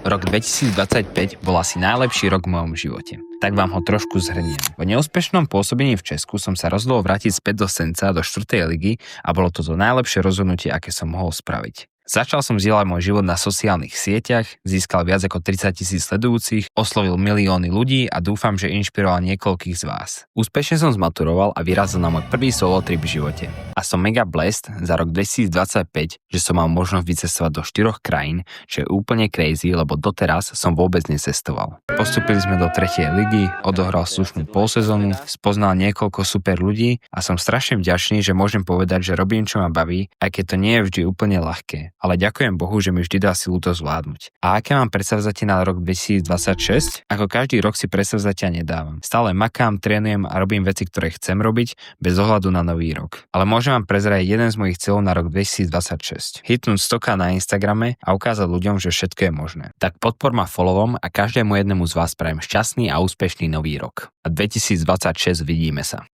Rok 2025 bol asi najlepší rok v mojom živote. Tak vám ho trošku zhrniem. Po neúspešnom pôsobení v Česku som sa rozhodol vrátiť späť do Senca, do 4. ligy a bolo to najlepšie rozhodnutie, aké som mohol spraviť. Začal som zdieľať môj život na sociálnych sieťach, získal viac ako 30,000 sledujúcich, oslovil milióny ľudí a dúfam, že inšpiroval niekoľkých z vás. Úspešne som zmaturoval a vyrazil na môj prvý solo trip v živote. A som mega blessed za rok 2025, že som mal možnosť vycestovať do 4 krajín, čo je úplne crazy, lebo doteraz som vôbec necestoval. Postúpili sme do 3. ligy, odohral slušnú polsezónu, spoznal niekoľko super ľudí a som strašne vďačný, že môžem povedať, že robím, čo ma baví, aj keď to nie je vždy úplne ľahké. Ale ďakujem Bohu, že mi vždy dá silu to zvládnuť. A aké mám predsavzatie na rok 2026? Ako každý rok si predsavzatia nedávam. Stále makám, trénujem a robím veci, ktoré chcem robiť, bez ohľadu na nový rok. Ale môžem vám prezradiť jeden z mojich cieľov na rok 2026. Hitnúť 100K na Instagrame a ukázať ľuďom, že všetko je možné. Tak podpor ma followom a každému jednému z vás prajem šťastný a úspešný nový rok. A 2026 vidíme sa.